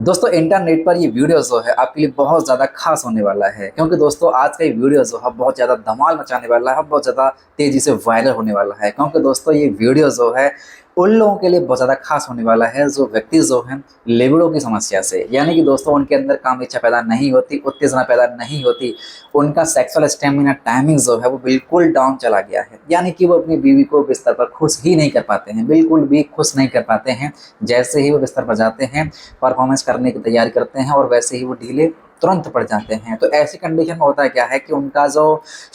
दोस्तों इंटरनेट पर ये वीडियो जो है आपके लिए बहुत ज़्यादा खास होने वाला है, क्योंकि दोस्तों आज का ये वीडियो जो है बहुत ज़्यादा धमाल मचाने वाला है, बहुत ज़्यादा तेज़ी से वायरल होने वाला है। क्योंकि दोस्तों ये वीडियो जो है उन लोगों के लिए बहुत ज़्यादा खास होने वाला है जो व्यक्ति जो हैं लिबिडो की समस्या से, यानी कि दोस्तों उनके अंदर काम इच्छा पैदा नहीं होती, उत्तेजना पैदा नहीं होती, उनका सेक्सुअल स्टेमिना टाइमिंग जो है वो बिल्कुल डाउन चला गया है। यानी कि वो अपनी बीवी को बिस्तर पर खुश ही नहीं कर पाते हैं, बिल्कुल भी खुश नहीं कर पाते हैं। जैसे ही वो बिस्तर पर जाते हैं, परफॉर्मेंस करने की तैयारी करते हैं और वैसे ही वो ढीले तुरंत पड़ जाते हैं। तो ऐसी कंडीशन में होता है क्या है कि उनका जो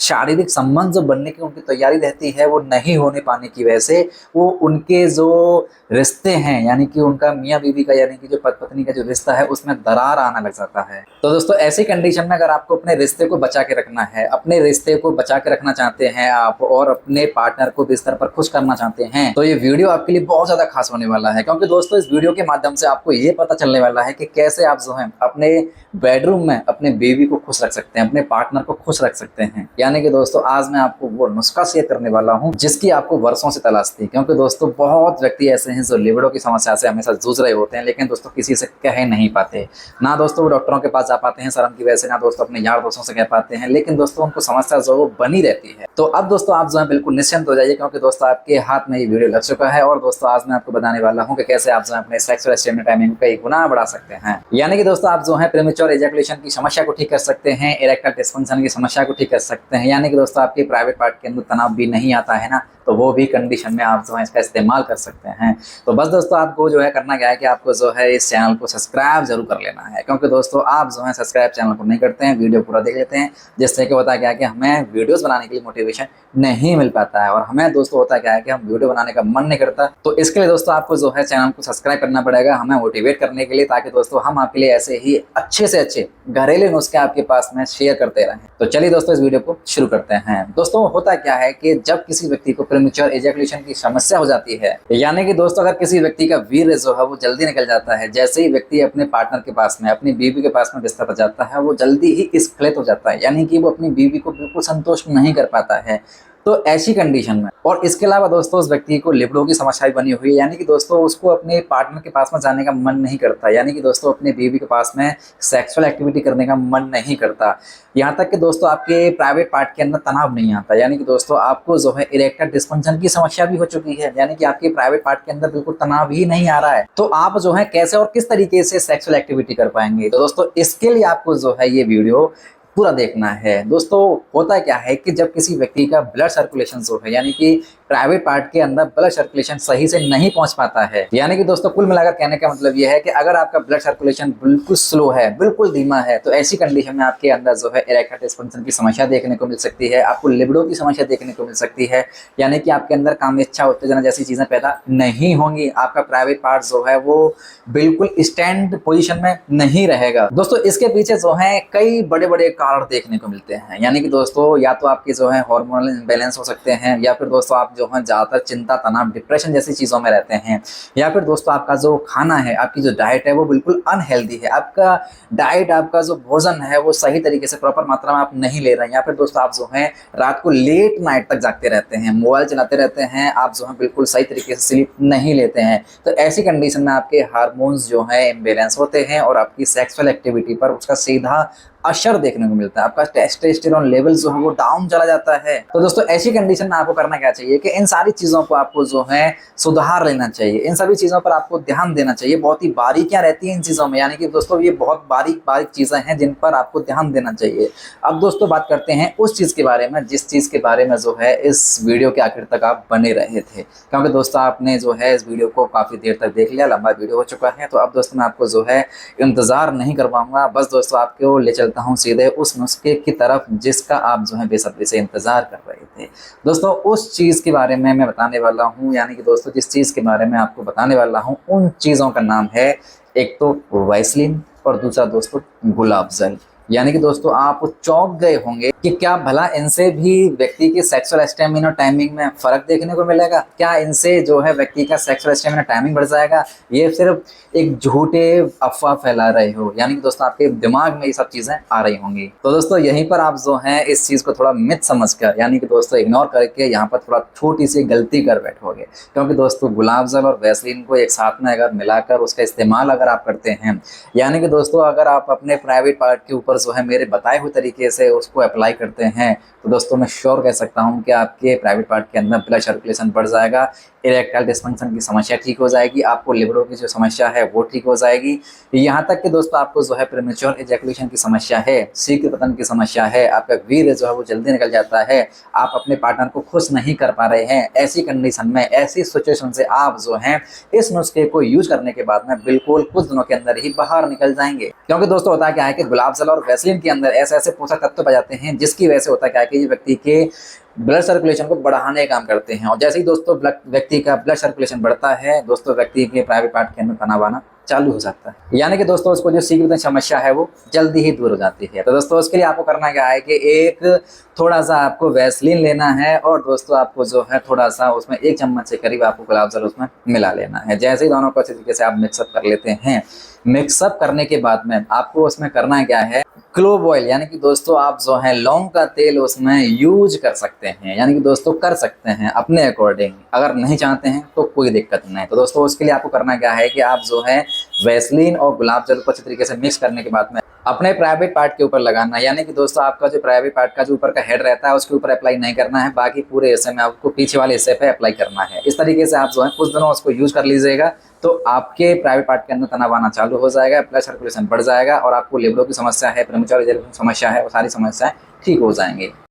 शारीरिक संबंध जो बनने की उनकी तैयारी रहती है वो नहीं होने पाने की वजह से वो उनके जो रिश्ते हैं, यानी कि उनका मियाँ बीवी का यानी कि जो पति पत्नी का जो रिश्ता है उसमें दरार आना लग जाता है। तो दोस्तों ऐसी कंडीशन में अगर आपको अपने रिश्ते को बचा के रखना है, अपने रिश्ते को बचा के रखना चाहते हैं आप और अपने पार्टनर को बिस्तर पर खुश करना चाहते हैं, तो ये वीडियो आपके लिए बहुत ज्यादा खास होने वाला है। क्योंकि दोस्तों इस वीडियो के माध्यम से आपको ये पता चलने वाला है कि कैसे आप जो है अपने बेडरूम में अपने बेबी को खुश रख सकते हैं, अपने पार्टनर को खुश रख सकते हैं। यानी कि दोस्तों आज मैं आपको वो नुस्खा शेयर करने वाला हूं जिसकी आपको वर्षों से तलाश थी। क्योंकि दोस्तों बहुत व्यक्ति ऐसे हैं जो लिबिडो की समस्या से हमेशा जूझ रहे होते हैं, लेकिन दोस्तों किसी से कह नहीं पाते। ना दोस्तों वो डॉक्टरों के पास जा पाते हैं शर्म की वजह से, ना दोस्तों अपने यार दोस्तों से कह पाते हैं, लेकिन दोस्तों उनको समस्या जो वो बनी रहती है। तो अब दोस्तों आप जो है बिल्कुल निश्चिंत हो जाइए, क्योंकि दोस्तों आपके हाथ में ये वीडियो लग चुका है। और दोस्तों आज मैं आपको बताने वाला हूँ कि कैसे आप जो है अपने सेक्सुअल स्टेमिना टाइमिंग को कई गुना बढ़ा सकते हैं। यानी कि दोस्तों आप जो है प्रीमेच्योर एजैकुलेशन की समस्या को ठीक कर सकते हैं, इरेक्टाइल डिस्फंक्शन की समस्या को ठीक कर सकते हैं। यानी कि दोस्तों आपके प्राइवेट पार्ट के अंदर तनाव भी नहीं आता है ना, तो वो भी कंडीशन में आप जो है इसका इस्तेमाल कर सकते हैं। तो बस दोस्तों आपको जो है करना क्या है कि आपको जो है इस चैनल को सब्सक्राइब जरूर कर लेना है। क्योंकि दोस्तों आप जो है सब्सक्राइब चैनल को नहीं करते हैं, वीडियो पूरा देख लेते हैं, जिससे कि होता क्या है कि हमें वीडियोस बनाने के लिए मोटिवेशन नहीं मिल पाता है। और हमें दोस्तों होता क्या है कि हम वीडियो बनाने का मन नहीं करता। तो इसके लिए दोस्तों आपको जो है चैनल को सब्सक्राइब करना पड़ेगा हमें मोटिवेट करने के लिए, ताकि दोस्तों हम आपके लिए ऐसे ही अच्छे से अच्छे घरेलू नुस्खे आपके पास में शेयर करते रहें। तो चलिए दोस्तों इस वीडियो को शुरू करते हैं। दोस्तों होता क्या है कि जब किसी व्यक्ति को प्रीमेच्योर एजैकुलेशन की समस्या हो जाती है, यानी कि दोस्तों अगर किसी व्यक्ति का वीर्य जो है वो जल्दी निकल जाता है, जैसे ही व्यक्ति अपने पार्टनर के पास में, अपनी बीवी के पास में बिस्तर पर जाता है, वो जल्दी ही स्खलित हो जाता है, यानी कि वो अपनी बीवी को बिल्कुल संतुष्ट नहीं कर पाता है। तो ऐसी कंडीशन में और इसके अलावा दोस्तों उस व्यक्ति को लिबिडो की समस्या भी बनी हुई है, यानी कि दोस्तों उसको अपने पार्टनर के पास में जाने का मन नहीं करता, यानी कि दोस्तों अपने बीवी के पास में सेक्सुअल एक्टिविटी करने का मन नहीं करता। यहाँ तक कि दोस्तों आपके प्राइवेट पार्ट के अंदर तनाव नहीं आता, यानी कि दोस्तों आपको जो है इरेक्टाइल डिस्फंक्शन की समस्या भी हो चुकी है, यानी कि आपके प्राइवेट पार्ट के अंदर बिल्कुल तनाव ही नहीं आ रहा है। तो आप जो है कैसे और किस तरीके से सेक्सुअल एक्टिविटी कर पाएंगे, तो दोस्तों इसके लिए आपको जो है ये वीडियो पूरा देखना है। दोस्तों होता क्या है कि जब किसी व्यक्ति का ब्लड सर्कुलेशन जो है, यानी कि प्राइवेट पार्ट के अंदर ब्लड सर्कुलेशन सही से नहीं पहुंच पाता है, यानी कि दोस्तों कुल मिलाकर कहने का मतलब यह है कि अगर आपका ब्लड सर्कुलेशन बिल्कुल स्लो है, बिल्कुल धीमा है, तो ऐसी कंडीशन में आपके अंदर जो है इरेक्टाइल डिस्फंक्शन की समस्या देखने को मिल सकती है, आपको लिबिडो की समस्या देखने को मिल सकती है, यानी कि आपके अंदर काम इच्छा उत्तेजना जैसी चीजें पैदा नहीं होंगी, आपका प्राइवेट पार्ट जो है वो बिल्कुल स्टैंड पोजिशन में नहीं रहेगा। दोस्तों इसके पीछे जो है कई बड़े बड़े कारण देखने को मिलते हैं, यानी कि दोस्तों या तो आपके जो है हार्मोनल इम्बैलेंस हो सकते हैं, या फिर दोस्तों आप जो है ज्यादातर चिंता तनाव डिप्रेशन जैसी चीजों में रहते हैं, या फिर दोस्तों आपका जो खाना है, आपकी जो डाइट है वो बिल्कुल अनहेल्दी है, आपका डाइट, आपका जो भोजन है वो सही तरीके से प्रॉपर मात्रा में आप नहीं ले रहे हैं, या फिर दोस्तों आप जो है रात को लेट नाइट तक जागते रहते हैं, मोबाइल चलाते रहते हैं, आप जो है बिल्कुल सही तरीके से स्लीप नहीं लेते हैं। तो ऐसी कंडीशन में आपके हार्मोन्स जो है इम्बैलेंस होते हैं और आपकी सेक्सुअल एक्टिविटी पर उसका सीधा असर देखने को मिलता है, आपका टेस्टोस्टेरोन लेवल जो है वो डाउन चला जाता है। तो दोस्तों ऐसी कंडीशन में आपको करना क्या चाहिए कि इन सारी चीजों को आपको जो है सुधार लेना चाहिए, इन सभी चीजों पर आपको ध्यान देना चाहिए। बहुत ही बारीकियां रहती हैं इन चीजों में, यानी कि दोस्तों ये बहुत बारीक बारीक चीजें हैं जिन पर आपको ध्यान देना चाहिए। अब दोस्तों बात करते हैं उस चीज के बारे में जिस चीज के बारे में जो है इस वीडियो के आखिर तक आप बने रहे थे, क्योंकि दोस्तों आपने जो है इस वीडियो को काफी देर तक देख लिया, लंबा वीडियो हो चुका है। तो अब दोस्तों मैं आपको जो है इंतजार नहीं करवाऊंगा, बस दोस्तों आपको ले चलता हूँ सीधे उस नुस्खे की तरफ जिसका आप जो है बेसब्री से इंतजार कर रहे थे। दोस्तों उस चीज के बारे में मैं बताने वाला हूँ, यानी कि दोस्तों जिस चीज के बारे में आपको बताने वाला हूँ उन चीजों का नाम है एक तो वैसलीन और दूसरा दोस्तों गुलाब जल। यानी कि दोस्तों आप चौंक गए होंगे कि क्या भला इनसे भी व्यक्ति की सेक्सुअल स्टेमिना टाइमिंग में फर्क देखने को मिलेगा, क्या इनसे जो है व्यक्ति का सेक्सुअल स्टेमिना टाइमिंग बढ़ जाएगा। ये सिर्फ एक झूठे अफवाह फैला रहे हो, यानी कि दोस्तों आपके दिमाग में ये सब चीजें आ रही होंगी। तो दोस्तों यहीं पर आप जो है इस चीज को थोड़ा मिथ समझकर, यानी कि दोस्तों इग्नोर करके यहाँ पर थोड़ा छोटी सी गलती कर बैठोगे। क्योंकि दोस्तों गुलाब जल और वैसलीन को एक साथ में अगर मिलाकर उसका इस्तेमाल अगर आप करते हैं, यानी कि दोस्तों अगर आप अपने प्राइवेट पार्ट के ऊपर जो है मेरे बताए हुए तरीके से उसको अप्लाई करते हैं, तो दोस्तों मैं श्योर कह सकता हूं कि आपके प्राइवेट पार्ट के अंदर ब्लड सर्कुलेशन बढ़ जाएगा, इरेक्टाइल डिस्फंक्शन की समस्या ठीक हो जाएगी, आपको लिबिडो की जो समस्या है वो ठीक हो जाएगी। यहाँ तक कि दोस्तों आपको जो है प्रीमेच्योर इजैकुलेशन की समस्या है, शीघ्र पतन की समस्या है, आपका वीर्य जो है वो जल्दी निकल जाता है, आप अपने पार्टनर को खुश नहीं कर पा रहे हैं, ऐसी कंडीशन में, ऐसी सिचुएशन से आप जो है इस नुस्खे को यूज करने के बाद में बिल्कुल कुछ दिनों के अंदर ही बाहर निकल जाएंगे। क्योंकि दोस्तों होता क्या है कि गुलाब जल और वैसलीन के अंदर ऐसे ऐसे पोषक तत्व पाए जाते हैं जिसकी वजह से होता क्या है कि ये व्यक्ति के ब्लड सर्कुलेशन को बढ़ाने का काम करते हैं। और जैसे ही दोस्तों व्यक्ति का ब्लड सर्कुलेशन बढ़ता है, दोस्तों व्यक्ति के प्राइवेट पार्ट के अंदर तनाव आना चालू हो जाता है, यानी कि दोस्तों उसको जो शीघ्र समस्या है वो जल्दी ही दूर हो जाती है। तो दोस्तों उसके लिए आपको करना क्या है कि एक थोड़ा सा आपको वैसलीन लेना है और दोस्तों आपको जो है थोड़ा सा उसमें 1 चम्मच से करीब आपको गुलाब जल उसमें मिला लेना है। जैसे ही दोनों को अच्छे तरीके से आप मिक्सअप कर लेते हैं, मिक्सअप करने के बाद में आपको उसमें करना क्या है, क्लोव ऑयल, यानी कि दोस्तों आप जो है लौंग का तेल उसमें यूज कर सकते हैं, यानी कि दोस्तों कर सकते हैं अपने अकॉर्डिंग। अगर नहीं चाहते हैं तो कोई दिक्कत नहीं। तो दोस्तों उसके लिए आपको करना क्या है कि आप जो है वैसलीन और गुलाब जल को अच्छे तरीके से मिक्स करने के बाद में अपने प्राइवेट पार्ट के ऊपर लगाना है, यानी कि दोस्तों आपका जो प्राइवेट पार्ट का जो ऊपर का हेड रहता है उसके ऊपर अप्लाई नहीं करना है, बाकी पूरे हिस्से में आपको पीछे वाले हिस्से पे अप्लाई करना है। इस तरीके से आप जो है कुछ दिनों उसको यूज कर लीजिएगा, तो आपके प्राइवेट पार्ट के अंदर तनाव आना चालू हो जाएगा, ब्लड सर्कुलेशन बढ़ जाएगा और आपको लिबिडो की समस्या है, प्रीमेच्योर इजैकुलेशन समस्या है, वो सारी समस्याएं ठीक हो जाएंगी।